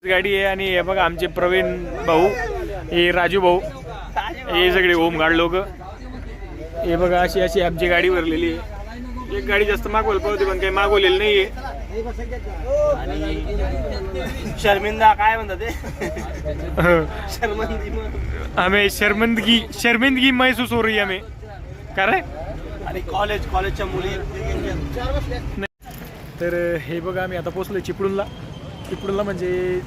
गाडी आहे आणि हे बघा आमचे प्रवीण भाऊ, हे राजू भाऊ, हे सगळे होमगार्ड लोक. हे बघा अशी अशी आमची गाडी भरलेली आहे. एक गाडी जास्त मागवली पाहिजे पण काही मागवलेली नाहीये. आणि शर्मिंदा काय म्हणतात ते हमें शर्मिंदगी महसूस हो रही है हमें. काय आणि कॉलेजच्या मुली. तर हे बघा आम्ही आता पोचलोय चिपळूणला. चिपळूणला म्हणजे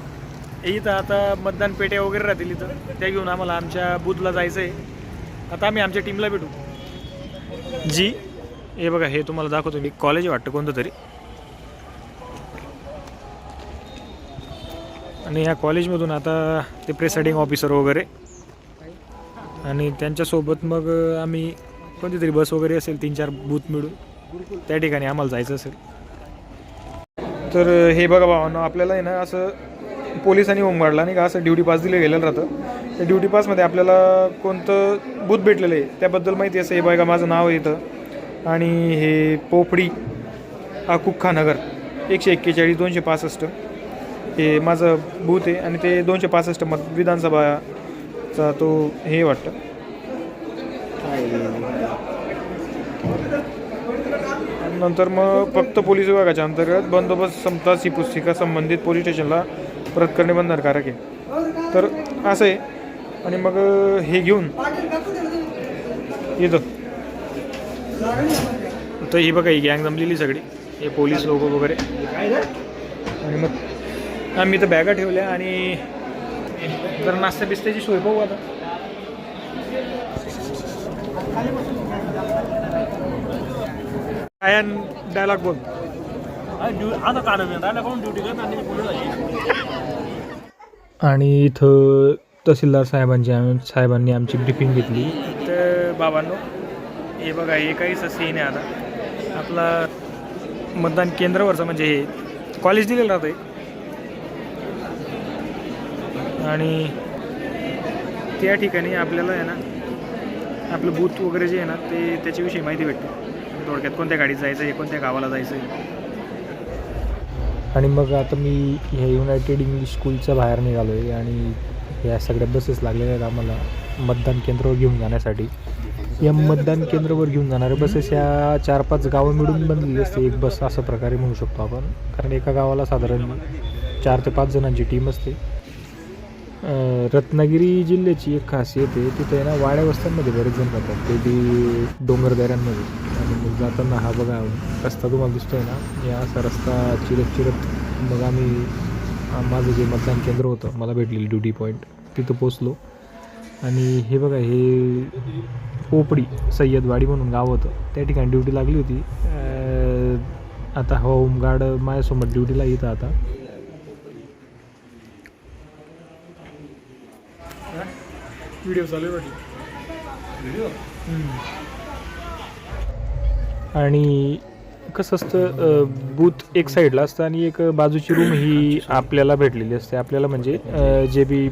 इथं आता मतदान पेट्या वगैरे राहतील इथं, त्या घेऊन आम्हाला आमच्या बूथला जायचं आहे. आता आम्ही आमच्या टीमला भेटू. जी हे बघा, हे तुम्हाला दाखवतो मी. कॉलेज वाटतं कोणतं तरी. आणि या कॉलेजमधून आता ते प्रिसाइडिंग ऑफिसर वगैरे आणि त्यांच्यासोबत मग आम्ही कोणती तरी बस वगैरे असेल 3-4 बूथ मिळून त्या ठिकाणी आम्हाला जायचं असेल. तर हे बघा भावांनो, आपल्याला आहे ना असं पोलिसांनी होमगार्डला नाही का असं ड्युटी पास दिलं गेलेलं राहतं. त्या ड्युटी पासमध्ये आपल्याला कोणतं बूथ भेटलेलं आहे त्याबद्दल माहिती असं. हे बघा माझं नाव आहे इथं आणि हे पोफडी कुख्खा नगर 141-265 हे माझं बूथ आहे. आणि ते 265 विधानसभाचा तो हे वाटतं. नंतर मग फक्त पोलीस विभागाच्या अंतर्गत बंदोबस्त समताची पुस्तिका संबंधित पोलीस स्टेशनला परत करणे बंधनकारक आहे. तर असं आहे. आणि मग हे घेऊन येतं. तर ही बघा ही गँग जमलेली सगळी, हे पोलीस लोक वगैरे. आणि मग आम्ही तर बॅगा ठेवल्या आणि जर नाश्ता बिस्त्याची सोय पाहू आता. काय डायलॉग बोल. आणि इथं तहसीलदार साहेबांनी आमची ब्रीफिंग घेतली. तर बाबांनो हे बघा, हे काहीच सीन आहे आता. आपला मतदान केंद्रावरचं म्हणजे हे कॉलेज दिलेलं राहतं आणि त्या ठिकाणी आपल्याला आहे ना आपलं बूथ वगैरे जे आहे ना ते त्याच्याविषयी माहिती भेटते. थोडक्यात कोणत्या गाडीत जायचं आहे, कोणत्या गावाला जायचं आहे. आणि मग आता मी ह्या युनायटेड इंग्लिश स्कूलच्या बाहेर निघालो आहे आणि या सगळ्या बसेस लागलेल्या आहेत आम्हाला मतदान केंद्रावर घेऊन जाण्यासाठी. या मतदान केंद्रावर घेऊन जाणाऱ्या बसेस या 4-5 गावं मिळून बनलेली असते एक बस, असं प्रकारे म्हणू शकतो आपण. कारण एका गावाला साधारण 4 ते 5 जणांची टीम असते. रत्नागिरी जिल्ह्याची एक खासियत आहे, तिथे आहे ना वाड्या वस्त्यांमध्ये बरेच जण राहतात, ते बी डोंगरदऱ्यांमध्ये. आणि मग जाताना हा बघा रस्ता तुम्हाला दिसतोय ना, या असा रस्ता चिरत मग आम्ही माझं जे मतदान केंद्र होतं मला भेटलेलं ड्युटी पॉईंट तिथं पोचलो. आणि हे बघा हे पोपडी सय्यदवाडी म्हणून गाव होतं, त्या ठिकाणी ड्युटी लागली होती. आता होमगार्ड माझ्यासोबत ड्युटीला येतं. आता व्हिडिओ चालू आहे व्हिडिओ. आणि कसं असतं, बूथ एक साईडला असतं आणि एक बाजूची रूम ही आपल्याला भेटलेली असते. आपल्याला म्हणजे जे बी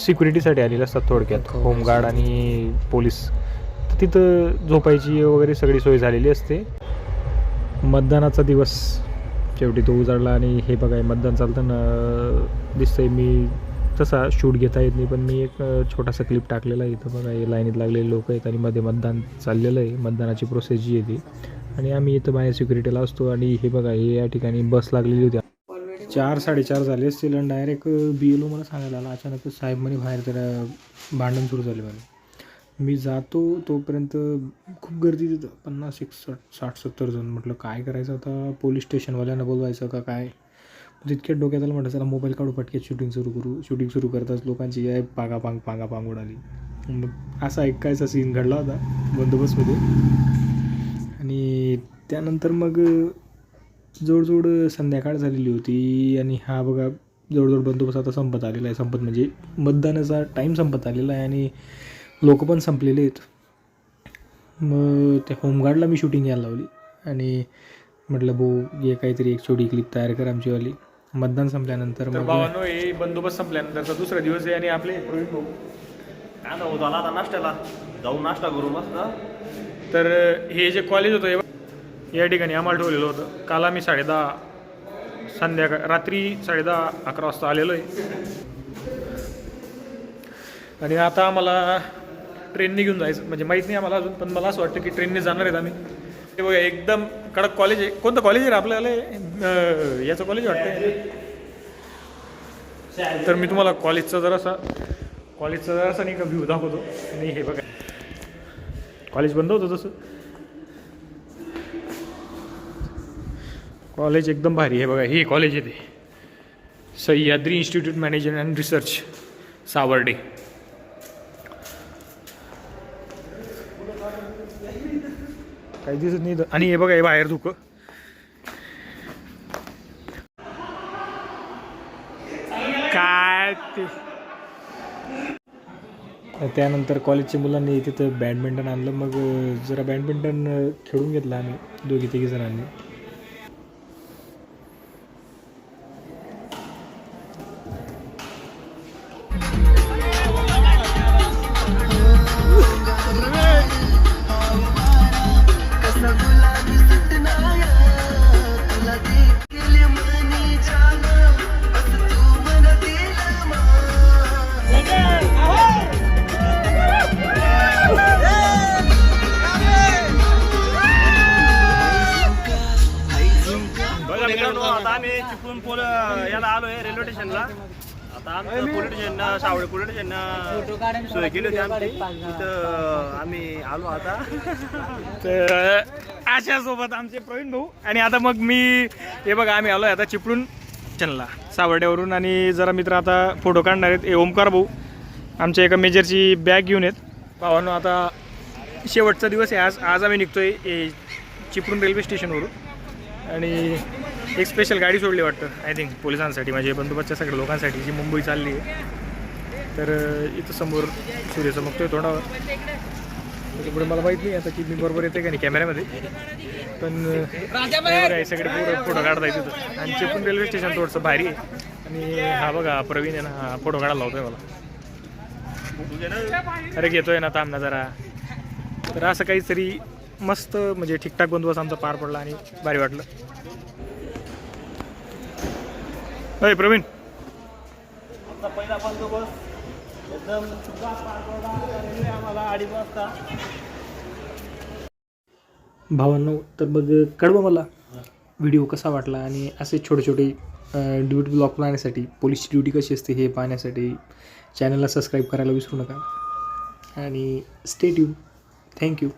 सिक्युरिटीसाठी आलेले असतात थोडक्यात होमगार्ड आणि पोलीस, तिथं झोपायची वगैरे सगळी सोय झालेली असते. मतदानाचा दिवस शेवटी तो उजाडला. आणि हे बघा मतदान चालताना दिसतंय. मी तसा शूट घेता येत नाही पण मी एक छोटासा क्लिप टाकलेला आहे. इथं बघा हे लाईनीत लागलेले लोक आहेत आणि मध्ये मतदान चाललेलं आहे, मतदानाची प्रोसेस जी आहे ती. आणि आम्ही इथं बाहेर सिक्युरिटीला असतो. आणि हे बघा हे या ठिकाणी बस लागलेली होती. 4-4:30 झाले असतील आणि डायरेक्ट BLO मला सांगायला आला अचानकच, साहेब म्हणे बाहेर तर भांडण सुरू झाले म्हणे. मी जातो तोपर्यंत खूप गर्दी तिथं, 50-60-70 जण. म्हटलं काय करायचं आता, पोलीस स्टेशनवाल्यांना बोलवायचं का काय. तितक्यात डोक्यात आलं, म्हटलं चला मोबाईल काढू पटक्यात शूटिंग सुरू करू. शूटिंग सुरू करताच लोकांची काय पांगापांग उडाली. मग असा ऐकायचा सीन घडला होता बंदोबस्तमध्ये. आणि त्यानंतर मग जवळजवळ संध्याकाळ झालेली होती आणि हा बघा जवळजवळ बंदोबस्त आता संपत आलेला आहे. संपत म्हणजे मतदानाचा टाईम संपत आलेला आहे आणि लोक पण संपलेले आहेत. मग त्या होमगार्डला मी शूटिंग यायला लावली आणि म्हटलं ये काहीतरी एक छोटी क्लिप तयार कर आमचीवाली. मतदान संपल्यानंतर मग भावांनो हे बंदोबस्त संपल्यानंतरचा दुसरा दिवस आहे आणि आपले प्रवीण भाऊ काय ना होता आता नाश्त्याला जाऊन नाश्ता करू मस्त. तर हे जे कॉलेज होतं या ठिकाणी आम्हाला ठेवलेलं होतं. काल आम्ही 10:30 रात्री 10:30-11 वाजता आलेलो आहे. आणि आता आम्हाला ट्रेनने घेऊन जायचं, म्हणजे माहीत नाही आम्हाला अजून, पण मला असं वाटतं की ट्रेनने जाणार आहेत आम्ही. ते बघा एकदम कडक कॉलेज आहे. कोणतं कॉलेज आहे रे आपल्याला? याचं कॉलेज वाटतं. तर मी तुम्हाला कॉलेजचा जरासा नाही का व्ह्यू दाखवतो. आणि हे बघा कॉलेज बंद होतं तसं. कॉलेज एकदम भारी आहे बघा. हे कॉलेज आहे ते Sahyadri institute management and research Savarde. काही दिसत नाही. आणि हे बघा हे बाहेर धुकं. काय ते त्यानंतर कॉलेजच्या मुलांनी तिथं बॅडमिंटन आणलं. मग जरा बॅडमिंटन खेळून घेतलं आम्ही 2-3 जणांनी. आता आम्ही चिपळूण याला आलोय रेल्वे स्टेशनला. आता आमचं पोलीस स्टेशन सावळे पोलीस स्टेशन सोय केली होती आमची. तिथं आम्ही आलो आता. तर आशासोबत आमचे प्रवीण भाऊ. आणि आता मग मी हे बघा आम्ही आलोय आता चिपळूण स्टेशनला सावर्ड्यावरून. आणि जरा मित्र आता फोटो काढणार आहेत. ओमकार भाऊ आमच्या एका मेजरची बॅग घेऊन येत. भावांनो आता शेवटचा दिवस आहे आज आम्ही निघतोय चिपळूण रेल्वे स्टेशनवरून. आणि एक स्पेशल गाडी सोडली वाटतं आय थिंक पोलिसांसाठी, माझे बंदोबस्तच्या सगळ्या लोकांसाठी, जी मुंबई चालली आहे. तर इथं समोर सूर्य चमकतोय तोंडावर. त्याच्यापुढे मला माहीत नाही आता की मी बरोबर येते का नाही कॅमेऱ्यामध्ये. पण हे सगळे पूर्ण फोटो काढता येते तिथं. आणि चिपळूण रेल्वे स्टेशन थोडंसं भारी आहे. आणि हा बघा प्रवीण आहे ना, हा फोटो काढायला लावतोय मला. अरे घेतोय ना, थांब ना जरा. तर असं काहीतरी मस्त म्हणजे ठीकठाक बंदोबस्त आमचा पार पडला आणि भारी वाटलं. अय प्रवीण, पहिला बंदोबस्त एकदम आम्हाला 2:30 वाजता. भावांनो तर मग कळवा मला व्हिडिओ कसा वाटला. आणि असे छोटे छोटे ड्युटी ब्लॉग पाहण्यासाठी, पोलीसची ड्युटी कशी असते हे पाहण्यासाठी चॅनलला सबस्क्राईब करायला विसरू नका. आणि स्टे ट्यून. थँक्यू.